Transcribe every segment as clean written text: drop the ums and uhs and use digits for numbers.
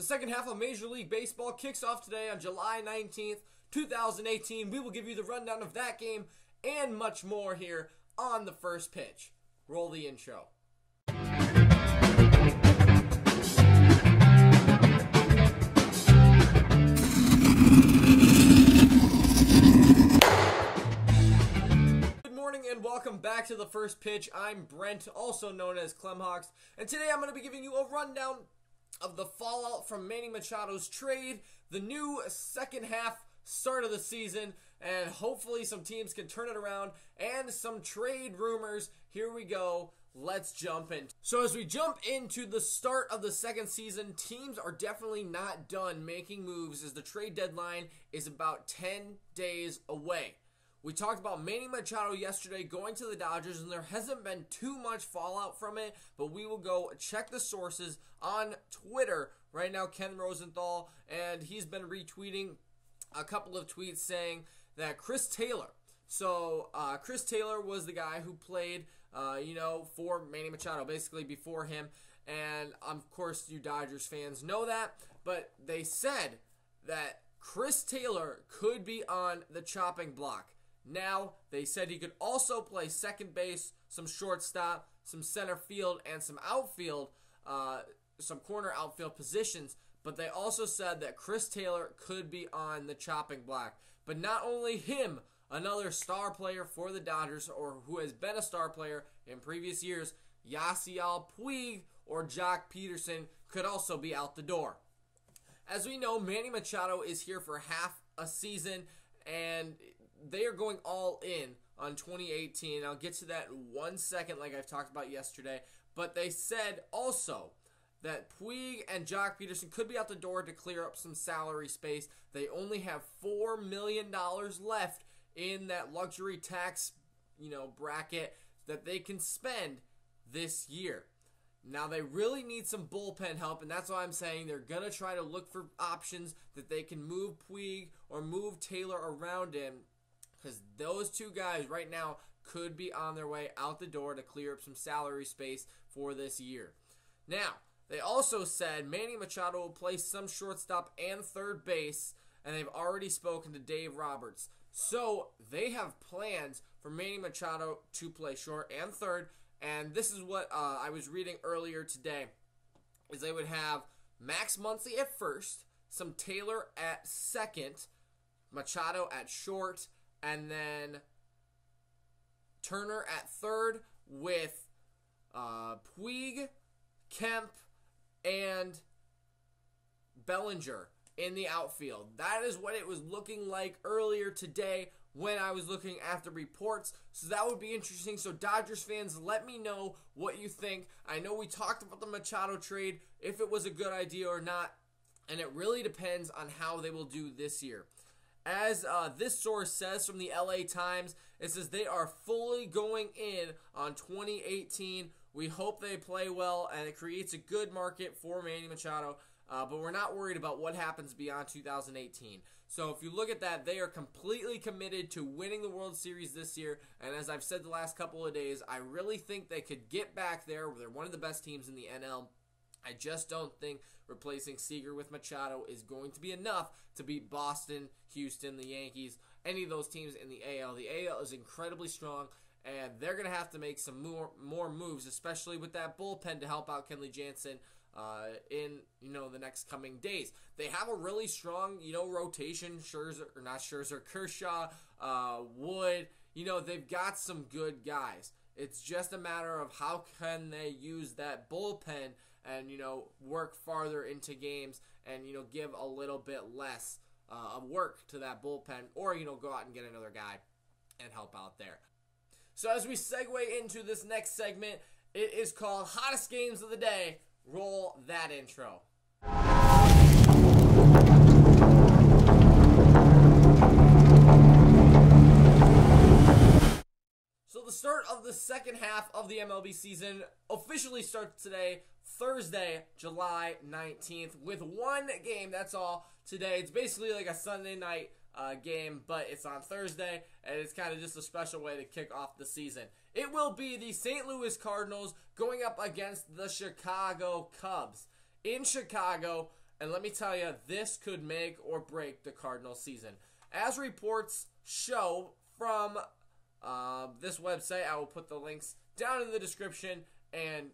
The second half of Major League Baseball kicks off today on July 19th, 2018. We will give you the rundown of that game and much more here on The First Pitch. Roll the intro. Good morning and welcome back to The First Pitch. I'm Brent, also known as Clemhawks, and today I'm going to be giving you a rundown of the fallout from Manny Machado's trade, the new second half start of the season, and hopefully some teams can turn it around, and some trade rumors. Here we go. Let's jump in. So as we jump into the start of the second season, teams are definitely not done making moves as the trade deadline is about 10 days away. We talked about Manny Machado yesterday going to the Dodgers, and there hasn't been too much fallout from it, but we will go check the sources on Twitter right now, Ken Rosenthal, and he's been retweeting a couple of tweets saying that Chris Taylor, Chris Taylor was the guy who played, for Manny Machado, basically before him, and of course you Dodgers fans know that, but they said that Chris Taylor could be on the chopping block. Now, they said he could also play second base, some shortstop, some center field, and some outfield, some corner outfield positions. But they also said that Chris Taylor could be on the chopping block. But not only him, another star player for the Dodgers, or who has been a star player in previous years, Yasiel Puig or Jock Peterson, could also be out the door. As we know, Manny Machado is here for half a season, and they are going all in on 2018. I'll get to that in 1 second like I've talked about yesterday. But they said also that Puig and Jock Peterson could be out the door to clear up some salary space. They only have $4 million left in that luxury tax, bracket that they can spend this year. Now, they really need some bullpen help, and that's why I'm saying they're going to try to look for options that they can move Puig or move Taylor around in, because those two guys right now could be on their way out the door to clear up some salary space for this year. Now, they also said Manny Machado will play some shortstop and third base, and they've already spoken to Dave Roberts. So, they have plans for Manny Machado to play short and third, and this is what I was reading earlier today, is they would have Max Muncy at first, some Taylor at second, Machado at short, and then Turner at third with Puig, Kemp, and Bellinger in the outfield. That is what it was looking like earlier today when I was looking at the reports. So that would be interesting. So Dodgers fans, let me know what you think. I know we talked about the Machado trade, if it was a good idea or not, and it really depends on how they will do this year. As this source says from the LA Times, it says they are fully going in on 2018. We hope they play well, and it creates a good market for Manny Machado, but we're not worried about what happens beyond 2018. So if you look at that, they are completely committed to winning the World Series this year, and as I've said the last couple of days, I really think they could get back there. They're one of the best teams in the NL. I just don't think replacing Seager with Machado is going to be enough to beat Boston, Houston, the Yankees, any of those teams in the AL. The AL is incredibly strong, and they're going to have to make some more moves, especially with that bullpen to help out Kenley Jansen in the next coming days. They have a really strong rotation. Kershaw, Wood. They've got some good guys. It's just a matter of how can they use that bullpen and, work farther into games and, give a little bit less of work to that bullpen, or, go out and get another guy and help out there. So as we segue into this next segment, it is called Hottest Games of the Day. Roll that intro. So the start of the second half of the MLB season officially starts today, Thursday, July 19th, with one game. That's all today. It's basically like a Sunday night game, but it's on Thursday, and it's kind of just a special way to kick off the season. It will be the St. Louis Cardinals going up against the Chicago Cubs in Chicago, And let me tell you, this could make or break the Cardinals season. As reports show from this website, I will put the links down in the description and,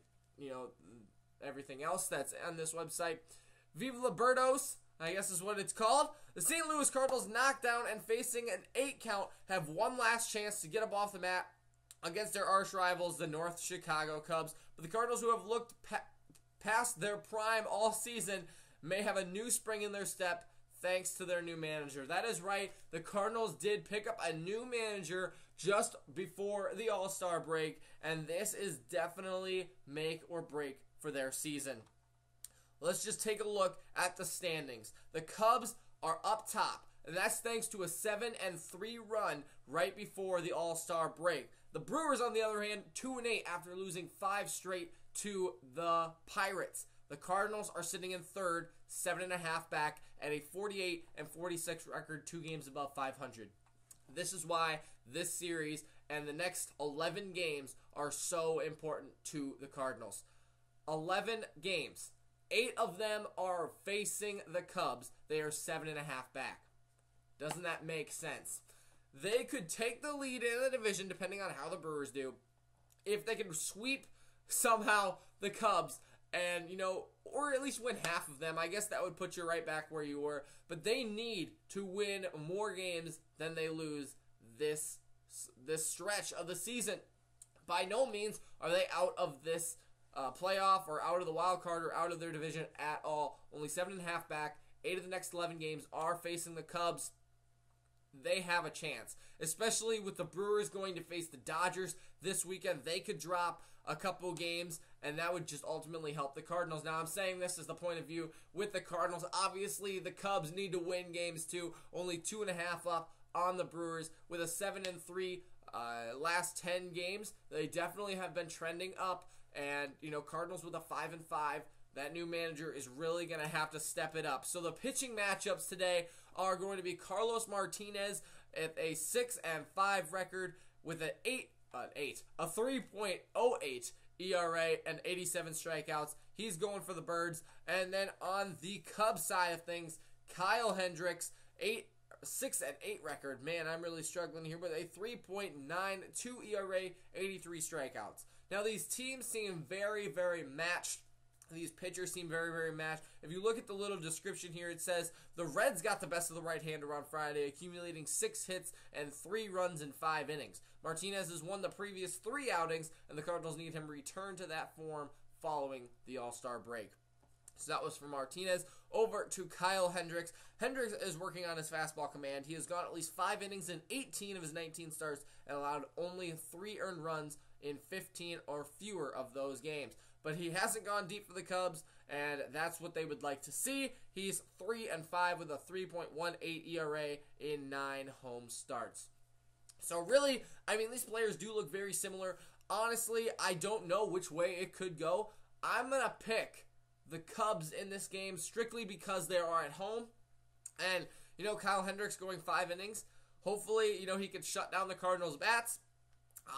everything else that's on this website. Viva La Birdos, I guess is what it's called. The St. Louis Cardinals, knocked down and facing an 8 count, have one last chance to get up off the mat against their arch rivals, the North Chicago Cubs. But the Cardinals, who have looked past their prime all season, may have a new spring in their step thanks to their new manager. That is right, the Cardinals did pick up a new manager just before the All-Star break, and this is definitely make or break for their season. Let's just take a look at the standings. The Cubs are up top, and that's thanks to a 7-3 run right before the All-Star break. The Brewers, on the other hand, 2-8 after losing 5 straight to the Pirates. The Cardinals are sitting in third, 7.5 back, at a 48-46 record, 2 games above 500. This is why this series and the next 11 games are so important to the Cardinals. 11 games. 8 of them are facing the Cubs. They are 7.5 back. Doesn't that make sense? They could take the lead in the division, depending on how the Brewers do, if they can sweep somehow the Cubs and, or at least win half of them. I guess that would put you right back where you were. But they need to win more games than they lose this stretch of the season. By no means are they out of this playoff or out of the wild card or out of their division at all. Only 7.5 back. 8 of the next 11 games are facing the Cubs. They have a chance, especially with the Brewers going to face the Dodgers this weekend. They could drop a couple games, and that would just ultimately help the Cardinals. Now, I'm saying this as the point of view with the Cardinals. Obviously, the Cubs need to win games too. Only 2.5 up on the Brewers with a 7-3 last 10 games. They definitely have been trending up, and Cardinals with a 5-5. That new manager is really going to have to step it up. So the pitching matchups today are going to be Carlos Martinez at a 6-5 record with a 3.08 ERA and 87 strikeouts. He's going for the Birds. And then on the Cubs side of things, Kyle Hendricks, 6-8 record. Man, I'm really struggling here with a 3.92 ERA, 83 strikeouts. Now, these teams seem very, very matched. These pitchers seem very, very matched. If you look at the little description here, it says the Reds got the best of the right-hander on Friday, accumulating 6 hits and 3 runs in 5 innings. Martinez has won the previous 3 outings, and the Cardinals need him to return to that form following the All-Star break. So that was for Martinez. Over to Kyle Hendricks. Hendricks is working on his fastball command. He has gone at least 5 innings in 18 of his 19 starts and allowed only 3 earned runs in 15 or fewer of those games. But he hasn't gone deep for the Cubs, and that's what they would like to see. He's 3-5 with a 3.18 ERA in 9 home starts. So really, these players do look very similar. Honestly, I don't know which way it could go. I'm going to pick the Cubs in this game strictly because they are at home. And, Kyle Hendricks going 5 innings. Hopefully, he can shut down the Cardinals' bats.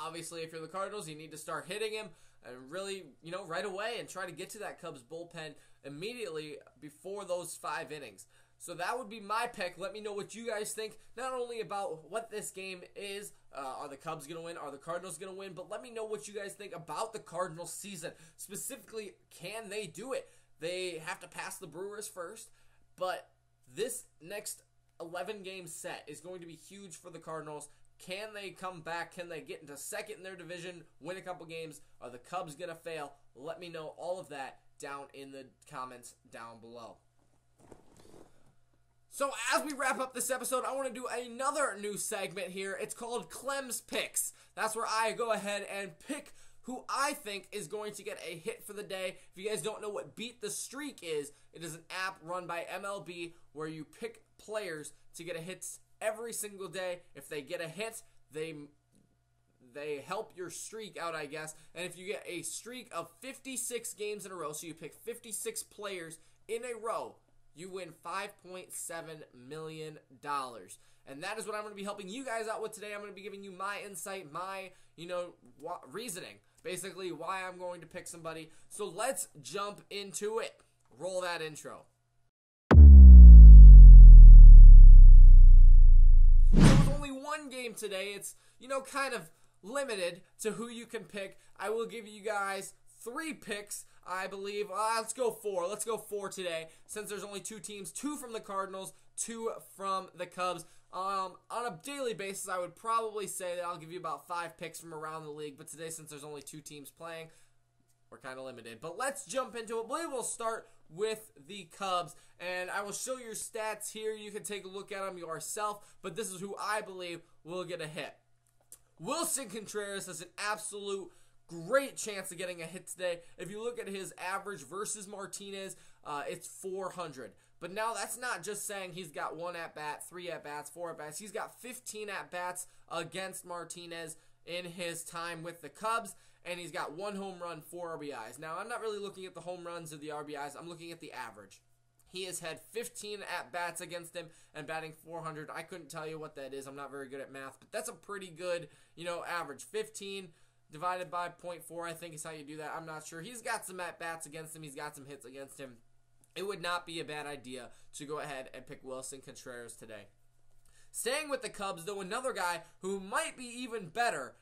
Obviously, if you're the Cardinals, you need to start hitting him and really, right away and try to get to that Cubs bullpen immediately before those 5 innings. So that would be my pick. Let me know what you guys think, not only about what this game is, are the Cubs going to win, are the Cardinals going to win, but let me know what you guys think about the Cardinals season. Specifically, can they do it? They have to pass the Brewers first, but this next 11-game set is going to be huge for the Cardinals. Can they come back? Can they get into second in their division, win a couple games? Are the Cubs going to fail? Let me know all of that down in the comments down below. So as we wrap up this episode, I want to do another new segment here. It's called Clem's Picks. That's where I go ahead and pick who I think is going to get a hit for the day. If you guys don't know what Beat the Streak is, it is an app run by MLB where you pick players to get a hit every single day. If they get a hit, they help your streak out, I guess. And if you get a streak of 56 games in a row, so you pick 56 players in a row, you win $5.7 million. And that is what I'm going to be helping you guys out with today. I'm going to be giving you my insight, my, reasoning. Basically, why I'm going to pick somebody. So let's jump into it. Roll that intro. only one game today, it's, kind of limited to who you can pick. I will give you guys 3 picks, I believe. Let's go 4. Let's go 4 today, since there's only 2 teams, 2 from the Cardinals, 2 from the Cubs. On a daily basis, I would probably say that I'll give you about 5 picks from around the league, but today, since there's only 2 teams playing, we're kind of limited. But let's jump into it. We will start with the Cubs, and I will show your stats here. You can take a look at them yourself, but this is who I believe will get a hit. Willson Contreras has an absolute great chance of getting a hit today. If you look at his average versus Martinez, it's 400. But now that's not just saying he's got 1 at-bat, 3 at-bats, 4 at-bats. He's got 15 at-bats against Martinez in his time with the Cubs, and he's got 1 home run, 4 RBIs. Now, I'm not really looking at the home runs or the RBIs. I'm looking at the average. He has had 15 at-bats against him and batting 400. I couldn't tell you what that is. I'm not very good at math, but that's a pretty good, average. 15 divided by 0.4, I think is how you do that. I'm not sure. He's got some at-bats against him. He's got some hits against him. It would not be a bad idea to go ahead and pick Willson Contreras today. Staying with the Cubs, though, another guy who might be even better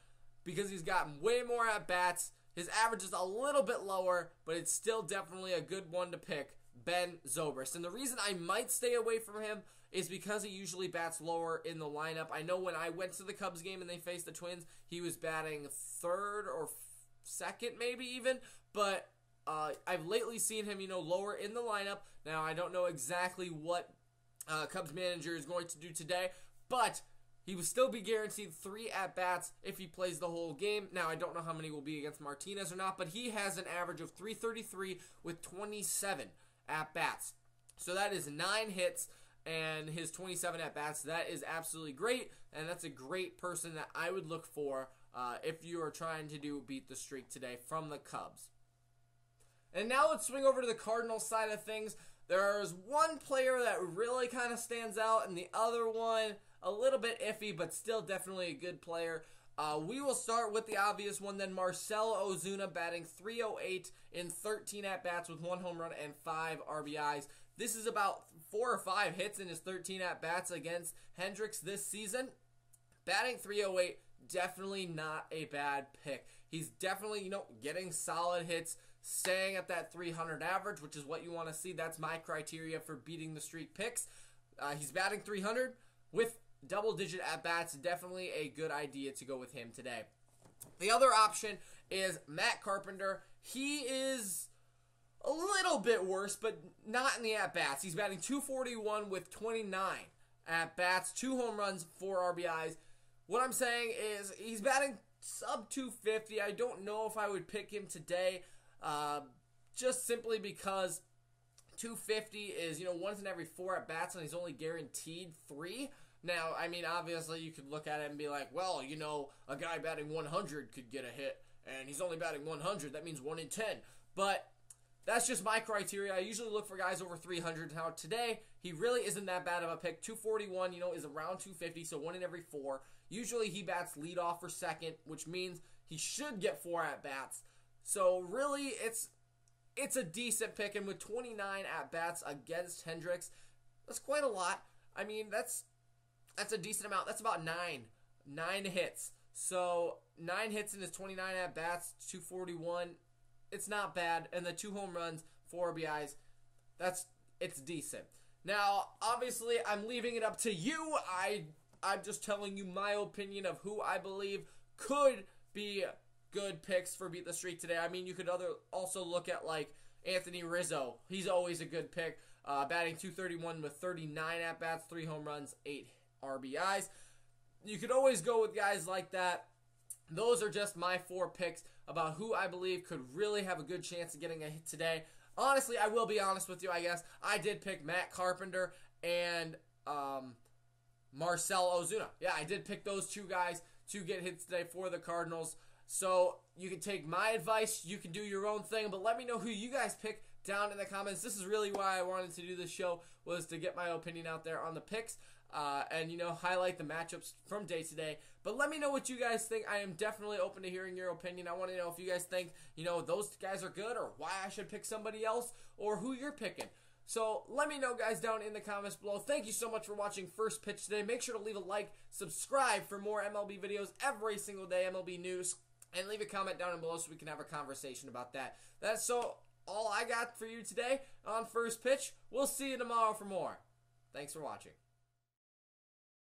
because he's got way more at-bats. His average is a little bit lower, but it's still definitely a good one to pick, Ben Zobrist. And the reason I might stay away from him is because he usually bats lower in the lineup. I know when I went to the Cubs game and they faced the Twins, he was batting 3rd or 2nd maybe even, but I've lately seen him, lower in the lineup. Now, I don't know exactly what Cubs manager is going to do today, but he will still be guaranteed 3 at-bats if he plays the whole game. Now, I don't know how many will be against Martinez or not, but he has an average of 333 with 27 at-bats. So that is 9 hits and his 27 at-bats. That is absolutely great, and that's a great person that I would look for if you are trying to beat the streak today from the Cubs. And now let's swing over to the Cardinals side of things. There's one player that really kind of stands out, and the other one a little bit iffy, but still definitely a good player. We will start with the obvious one then, Marcell Ozuna, batting .308 in 13 at-bats with 1 home run and 5 RBIs. This is about 4 or 5 hits in his 13 at-bats against Hendricks this season. Batting .308, definitely not a bad pick. He's definitely, getting solid hits, staying at that 300 average, which is what you want to see. That's my criteria for beating the streak picks. He's batting .300 with double-digit at-bats. Definitely a good idea to go with him today. The other option is Matt Carpenter. He is a little bit worse, but not in the at-bats. He's batting .241 with 29 at-bats, 2 home runs, 4 RBIs. What I'm saying is he's batting sub .250. I don't know if I would pick him today. Just simply because 250 is, once in every 4 at-bats, and he's only guaranteed 3. Now, I mean, obviously, you could look at it and be like, well, a guy batting 100 could get a hit, and he's only batting 100. That means 1 in 10. But that's just my criteria. I usually look for guys over 300. Now, today, he really isn't that bad of a pick. 241, is around 250, so 1 in every 4. Usually, he bats leadoff or second, which means he should get 4 at-bats. So really, it's a decent pick, and with 29 at-bats against Hendricks, that's quite a lot. I mean, that's a decent amount. That's about 9 hits. So 9 hits in his 29 at-bats, 241. It's not bad, and the 2 home runs, 4 RBIs. It's decent. Now, obviously, I'm leaving it up to you. I'm just telling you my opinion of who I believe could be good picks for Beat the Streak today. I mean, you could also look at, like, Anthony Rizzo. He's always a good pick. Batting .231 with 39 at-bats, 3 home runs, 8 RBIs. You could always go with guys like that. Those are just my 4 picks about who I believe could really have a good chance of getting a hit today. Honestly, I will be honest with you, I guess. I did pick Matt Carpenter and Marcell Ozuna. Yeah, I did pick those 2 guys to get hits today for the Cardinals. So you can take my advice, you can do your own thing, but let me know who you guys pick down in the comments. This is really why I wanted to do this show, was to get my opinion out there on the picks and, highlight the matchups from day to day. But let me know what you guys think. I am definitely open to hearing your opinion. I want to know if you guys think, those guys are good, or why I should pick somebody else, or who you're picking. So let me know, guys, down in the comments below. Thank you so much for watching First Pitch today. Make sure to leave a like, subscribe for more MLB videos every single day, MLB news, and leave a comment down below so we can have a conversation about that. That's all I got for you today on First Pitch. We'll see you tomorrow for more. Thanks for watching.